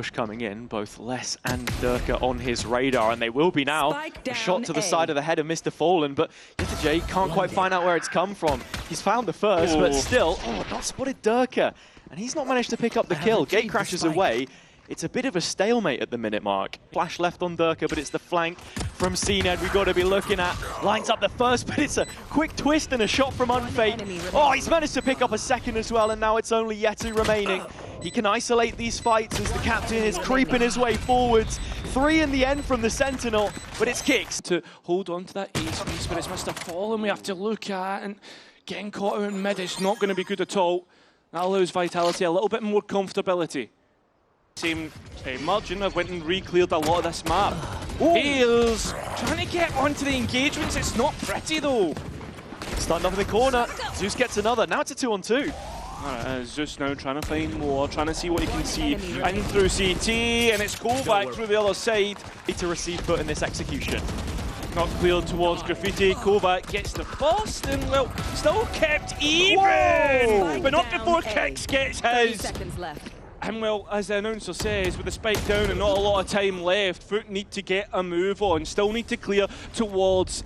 Push coming in, both Les and Durka on his radar, and they will be now. A shot to the side of the head of Mr. Fallen, but Jay can't quite find out where it's come from. He's found the first, but still, not spotted Durka, and he's not managed to pick up the kill. Gate crashes away. It's a bit of a stalemate at the minute mark. Flash left on Durka, but it's the flank from CNED we've got to be looking at. Lines up the first, but it's a quick twist and a shot from Unfate. Oh, he's managed to pick up a second as well, and now it's only Yetu remaining. He can isolate these fights as the captain is creeping his way forwards. 3 in the end from the Sentinel, but it's Kicks. To hold on to that ace piece, but it's Mr. Fallen we have to look at, and getting caught out in mid is not going to be good at all. That allows Vitality a little bit more comfortability. Same margin, I've went and re-cleared a lot of this map. He's trying to get onto the engagements, it's not pretty though. Starting off in the corner, Zeus gets another, now it's a 2-on-2. Alright, Zeus now trying to find more, trying to see what he can see. And through CT, and it's Kovac through the other side. Need to receive foot in this execution. Not cleared towards Graffiti, Kovac gets the first, and well, still kept even! But not before Kicks gets his. And well, as the announcer says, with the spike down and not a lot of time left, FUT need to get a move on, still need to clear towards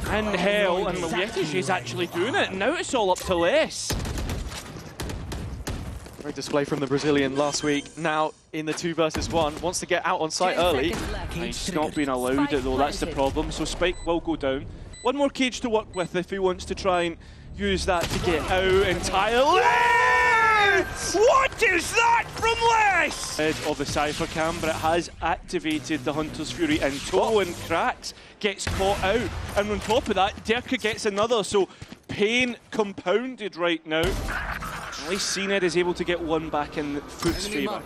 and Hell, and Yetu's actually doing it, and now it's all up to Les. Great display from the Brazilian last week, now in the 2 versus 1, wants to get out on site early. He's not being allowed it though, that's the problem, so Spike will go down. One more cage to work with if he wants to try and use that to get out entirely! What is that from Les? Edge of the Cypher Cam, but it has activated the Hunter's Fury in tow, and Cracks gets caught out. And on top of that, Durka gets another, so pain compounded right now. At least CNED is able to get one back in FUT's favour.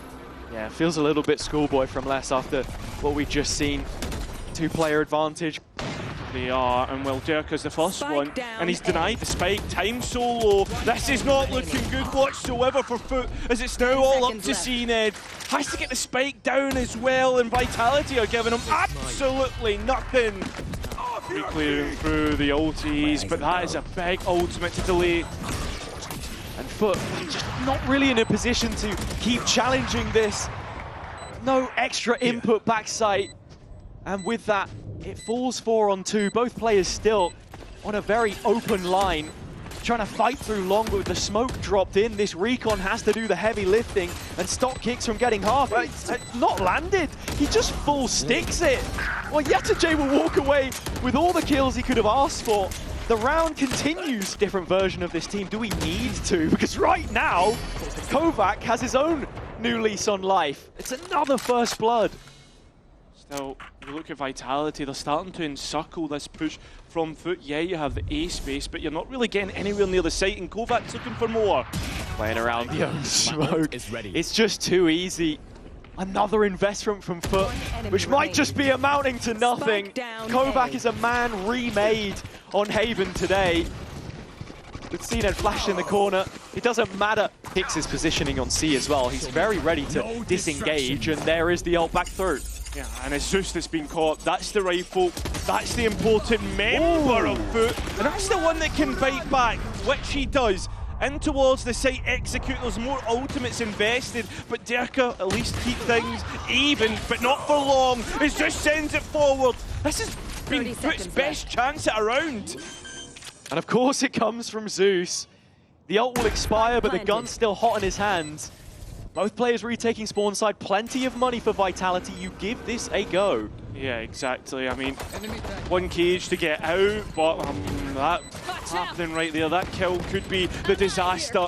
Yeah, feels a little bit schoolboy from Les after what we've just seen. 2-player advantage. They are, and well, Durka's the first one, and he's denied the spike. Time so low. This is not looking good whatsoever for FUT, as it's now all up to CNED. Has to get the spike down as well, and Vitality are giving him absolutely nothing. Clearing through the ultis, but that is a big ultimate to delay. And FUT just not really in a position to keep challenging this. No extra input backside, and with that, it falls 4-on-2, both players still on a very open line, trying to fight through long, but with the smoke dropped in, this Recon has to do the heavy lifting and stop Kicks from getting half. It's not landed, he just full sticks it. Well, Jay will walk away with all the kills he could have asked for. The round continues. Different version of this team, do we need to? Because right now, Kovac has his own new lease on life. It's another first blood. Still, you look at Vitality, they're starting to encircle this push from FUT. Yeah, you have the A space, but you're not really getting anywhere near the site, and Kovac's looking for more. Playing around the own smoke. It's just too easy. Another investment from FUT, which might just be amounting to nothing. Kovac is a man remade on Haven today. With CNED flashed in the corner, it doesn't matter. Kicks his positioning on C as well. He's very ready to disengage, and there is the ult back through. Yeah, and it's Zeus that's been caught. That's the rifle. That's the important member of FUT. And that's the one that can bite back, which he does. In towards the site, execute. There's more ultimates invested, but Durka at least keep things even, but not for long. As Zeus sends it forward. This has been FUT's best chance at a round. And of course it comes from Zeus. The ult will expire, but the gun's still hot in his hands. Both players retaking spawn side, plenty of money for Vitality. You give this a go. Yeah, exactly. I mean, one cage to get out, but that happening right there, that kill could be the disaster.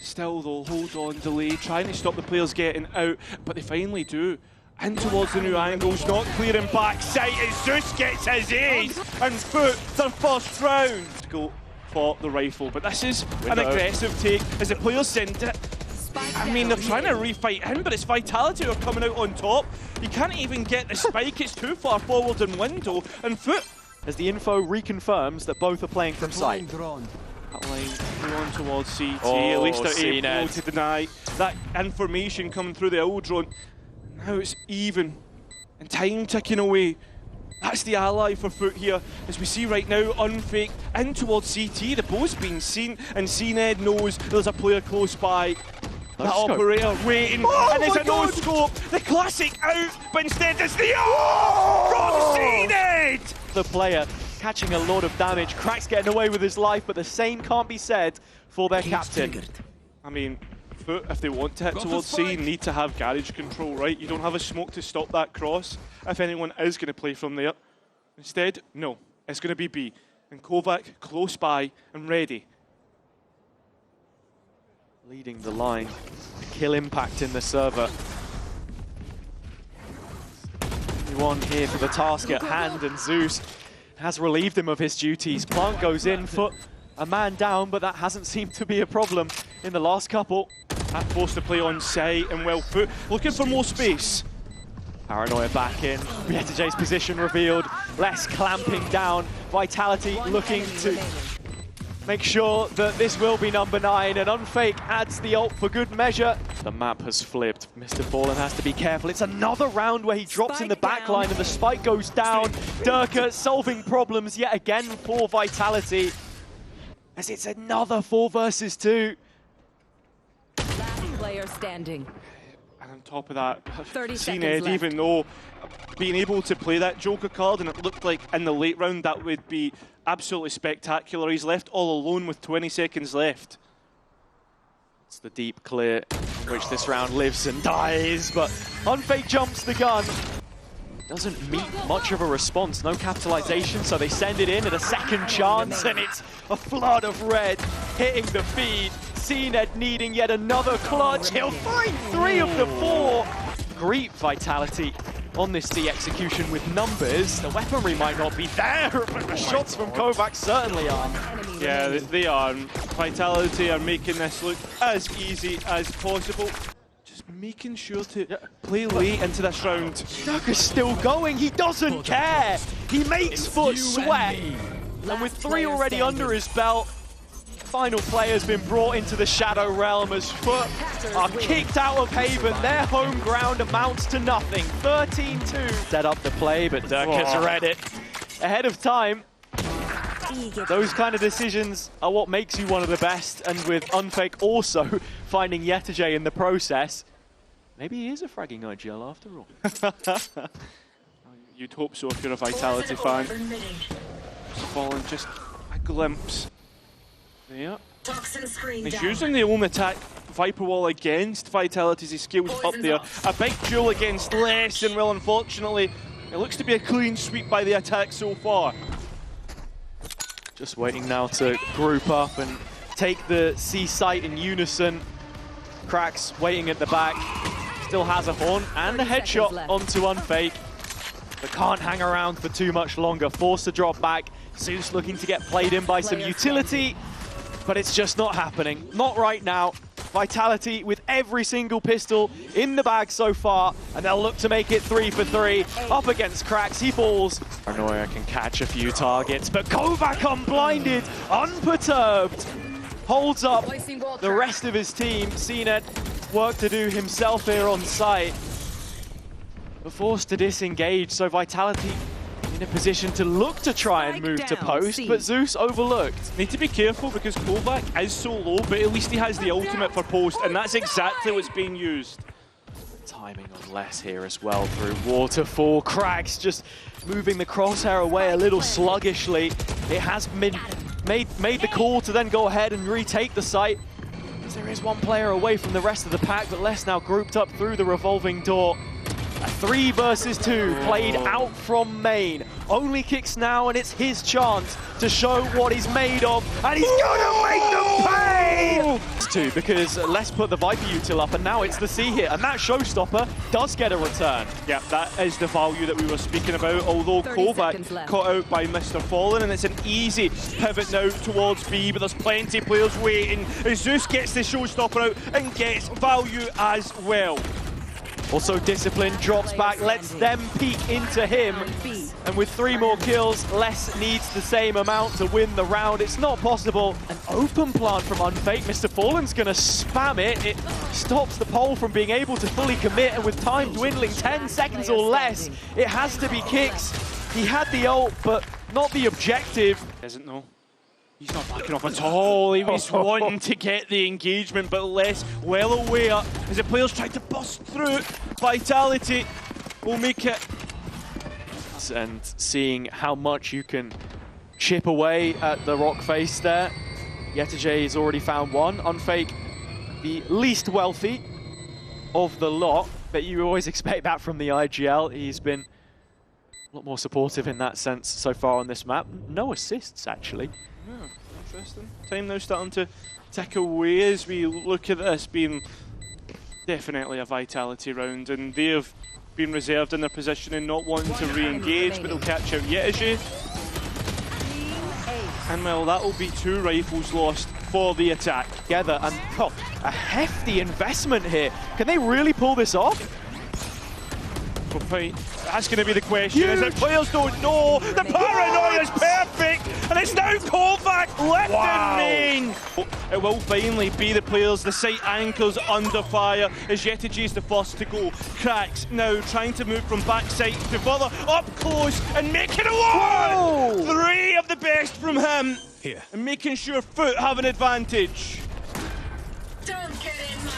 Still though, hold on, delay, trying to stop the players getting out, but they finally do. In towards the new angles, not clearing back sight as Zeus gets his ace, and FUT their first round. Go for the rifle, but this is an aggressive take as the players send it. I mean, they're trying to refight him, but it's Vitality who are coming out on top. You can't even get the spike, it's too far forward in window, and FUT. As the info reconfirms that both are playing from site. That line through on towards CT, at least they're able to deny that information coming through the old drone. Now it's even, and time ticking away. That's the ally for FUT here, as we see right now, Unfake in towards CT. The bow's being seen, and CNED knows there's a player close by. That operator waiting, and there's a no-scope. The classic out, but instead it's the from Zenit! The player catching a lot of damage. Crack's getting away with his life, but the same can't be said for their captain. I mean, FUT, if they want to hit towards C, need to have garage control, right? You don't have a smoke to stop that cross if anyone is going to play from there. Instead, no, it's going to be B. And Kovac close by and ready. Leading the line. Kill impact in the server. One here for the task at hand, and Zeus has relieved him of his duties. Plant goes in, FUT a man down, but that hasn't seemed to be a problem in the last couple. That forced to play on site, and well, FUT looking for more space. Paranoia back in, Vietijay's position revealed, less clamping down, Vitality looking to make sure that this will be number 9, and Unfake adds the ult for good measure. The map has flipped, Mr. Fallen has to be careful. It's another round where he drops in the backline and the spike goes down. Durka solving problems yet again for Vitality, as it's another 4 versus 2. Last player standing. And on top of that, 30 seen seconds Ed, even though being able to play that Joker card, and it looked like in the late round that would be absolutely spectacular. He's left all alone with 20 seconds left. It's the deep clear in which this round lives and dies, but Unfake jumps the gun. Doesn't meet much of a response, no capitalization, so they send it in at a second chance, and it's a flood of red hitting the feed. CNED needing yet another clutch. He'll find 3 of the 4. Great Vitality on this C execution with numbers. The weaponry might not be there, but the shots from Kovac certainly are. Yeah, they are. Vitality are making this look as easy as possible. Just making sure to play late into this round. Durka's still going, he doesn't care. He makes FUT sweat. And with 3 already under his belt, final player's been brought into the Shadow Realm as FUT are kicked out of Haven. Their home ground amounts to nothing. 13-2. Set up the play, but Durka's read it ahead of time. Those kind of decisions are what makes you one of the best, and with Unfake also finding Vietijay in the process, maybe he is a fragging IGL after all. You'd hope so if you're a Vitality fan. Fallen just a glimpse. Yeah. He's using the own attack Viper Wall against Vitality's skills up there. A big duel against less, and well, unfortunately, it looks to be a clean sweep by the attack so far. Just waiting now to group up and take the C site in unison. Cracks waiting at the back. Still has a horn and a headshot onto Unfake, but can't hang around for too much longer. Forced to drop back. Zeus looking to get played in by some utility, but it's just not happening. Not right now. Vitality with every single pistol in the bag so far, and they'll look to make it 3 for 3. Up against Cracks, he falls. Paranoia can catch a few targets, but Kovac unblinded, unperturbed. Holds up the rest of his team. CNED work to do himself here on site. But forced to disengage, so Vitality in a position to look to try and move to post, but Zeus overlooked. Need to be careful because Kovac is so low, but at least he has the ultimate for post, and that's exactly what's being used. Timing on less here as well through Waterfall. Cracks just moving the crosshair away a little sluggishly. It has been made the call to then go ahead and retake the site. There is one player away from the rest of the pack, but less now grouped up through the revolving door. A 3 versus 2 played out from main. Only kicks now, and it's his chance to show what he's made of, and he's gonna make them pay! Two, because Les put the Viper util up, and now it's the C hit, and that showstopper does get a return. Yeah, that is the value that we were speaking about, although Kovac caught out by Mr. Fallen, and it's an easy pivot now towards B, but there's plenty of players waiting. Zeus gets the showstopper out and gets value as well. Also Discipline drops back, lets them peek into him. And with 3 more kills, Les needs the same amount to win the round. It's not possible. An open plant from Unfake. Mr. Fallen's gonna spam it. It stops the pole from being able to fully commit, and with time dwindling 10 seconds or less, it has to be kicks. He had the ult, but not the objective. Isn't though. He's not backing off at all. He was wanting to get the engagement, but less well aware as the players tried to bust through. Vitality will make it. And seeing how much you can chip away at the rock face there. Yetije has already found one. Unfake, the least wealthy of the lot, but you always expect that from the IGL. He's been a lot more supportive in that sense so far on this map. No assists, actually. Yeah, interesting. Time now starting to tick away as we look at this being definitely a Vitality round, and they have been reserved in their position and not wanting to re-engage, but they'll catch out Yetije. And well, that'll be 2 rifles lost for the attack. Together, and a hefty investment here. Can they really pull this off? That's going to be the question, is that players don't know. The paranoia is perfect, and it's now Kovac left in main. It will finally be the players, the site anchors under fire as Yetije is the first to go. Cracks now trying to move from backside to further up close and making it one! 3 of the best from him. Here. And making sure FUT have an advantage.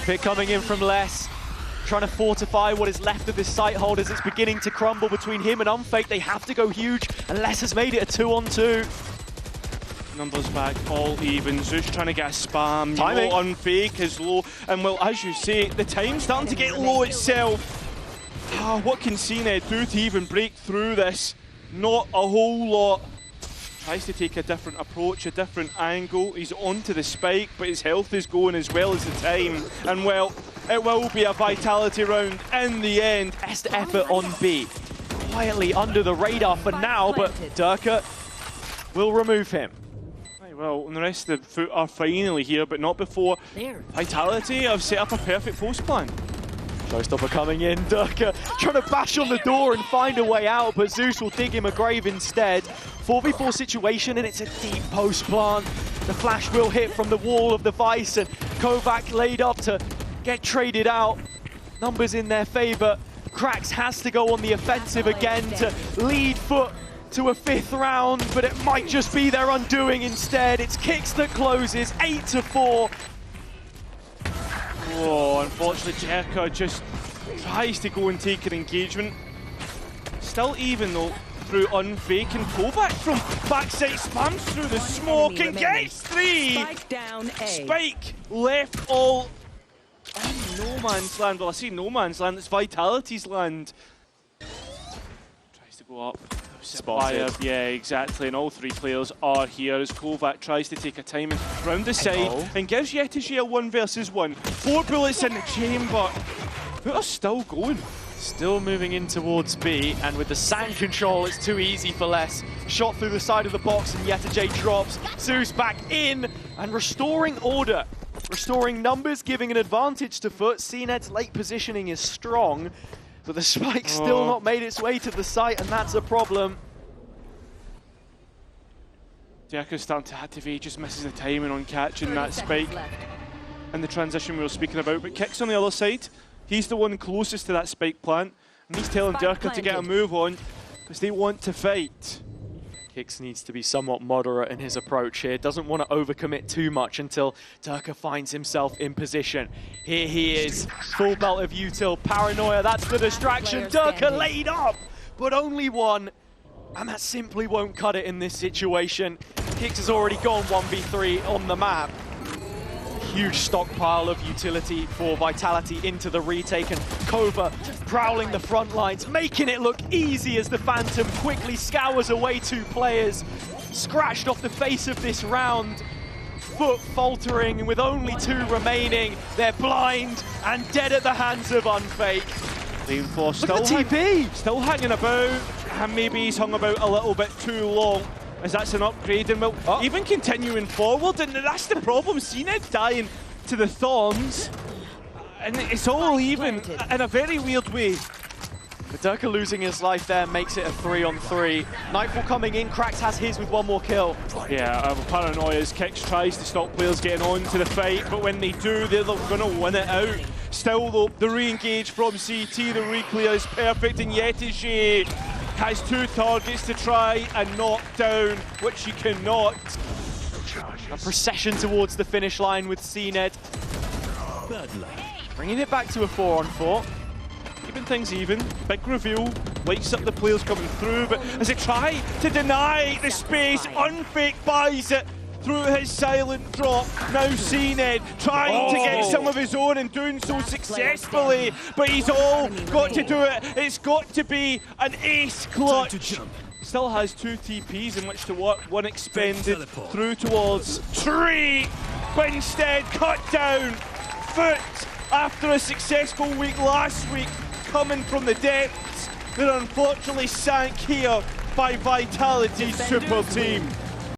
Pick coming in from Les. Trying to fortify what is left of this site hold as it's beginning to crumble between him and Unfake. They have to go huge, and Les has made it a 2-on-2. Numbers back, all even. Zeus trying to get a spam. Timing. Unfake is low. And well, as you say, the time's starting to get low itself. What can CNED do to even break through this? Not a whole lot. Tries to take a different approach, a different angle. He's onto the spike, but his health is going as well as the time. And well, it will be a Vitality round in the end. Best effort on B. Quietly under the radar for now, but Durka will remove him. Right, well, and the rest of the FUT are finally here, but not before Vitality have set up a perfect post plan. Showstopper coming in, Durka trying to bash on the door and find a way out, but Zeus will dig him a grave instead. 4v4 situation, and it's a deep post plant. The flash will hit from the wall of the Vice, and Kovac laid up to get traded out. Numbers in their favor. Cracks has to go on the offensive again to lead FUT to a 5th round, but it might just be their undoing instead. It's Kicks that closes, 8-4. Oh, unfortunately, Jerka just tries to go and take an engagement. Still even though, through Unfake, and Kovac from backside spams through the smoke and gets 3! Spike down A. Spike left all on no man's land. Well, I say no man's land, it's Vitality's land. Tries to go up. Spotted. Yeah, exactly, and all 3 players are here as Kovac tries to take a timing round the side and gives Yetije a 1 versus 1. 4 bullets in the chamber. FUT are still going. Still moving in towards B, and with the sand control, it's too easy for Les. Shot through the side of the box, and Yetije drops. Zeus back in, and restoring order. Restoring numbers, giving an advantage to FUT. CNED's late positioning is strong, but the spike's still not made its way to the site, and that's a problem. Jerka's starting to activate, just misses the timing on catching that spike. And the transition we were speaking about, but Kicks on the other side. He's the one closest to that spike plant, and he's telling Durka to get a move on because they want to fight. Kicks needs to be somewhat moderate in his approach here. Doesn't want to overcommit too much until Durka finds himself in position. Here he is, full belt of util, paranoia, that's the distraction. Durka laid up, but only 1, and that simply won't cut it in this situation. Kicks has already gone 1v3 on the map. Huge stockpile of utility for Vitality into the retake, and Kova prowling the front lines, making it look easy as the Phantom quickly scours away 2 players. Scratched off the face of this round. FUT faltering, and with only 2 remaining, they're blind and dead at the hands of Unfake. Lane 4 Look at the TP! Still hanging about, and maybe he's hung about a little bit too long, as that's an upgrade, and will even continuing forward, and that's the problem. CNED dying to the Thorns, and it's all even in a very weird way. But Durka losing his life there makes it a 3-on-3. Nightfall coming in, Cracks has his with 1 more kill. Yeah, paranoia's Kicks tries to stop players getting on to the fight, but when they do, they're going to win it out. Still though, the re-engage from CT, the re-clear is perfect, and Yetije has 2 targets to try and knock down, which he cannot. A procession towards the finish line with CNED. Bringing it back to a 4-on-4. Keeping things even. Big reveal. Lights up the players coming through, but as they try to deny the space, Unfake buys it through his silent drop. Now CNED trying to get some of his own and doing so successfully, but he's all got to do it. It's got to be an ace clutch. Still has 2 TPs in which to work, 1 expended through towards Tree, but instead cut down. FUT, after a successful week last week, coming from the depths, they're unfortunately sank here by Vitality's super team.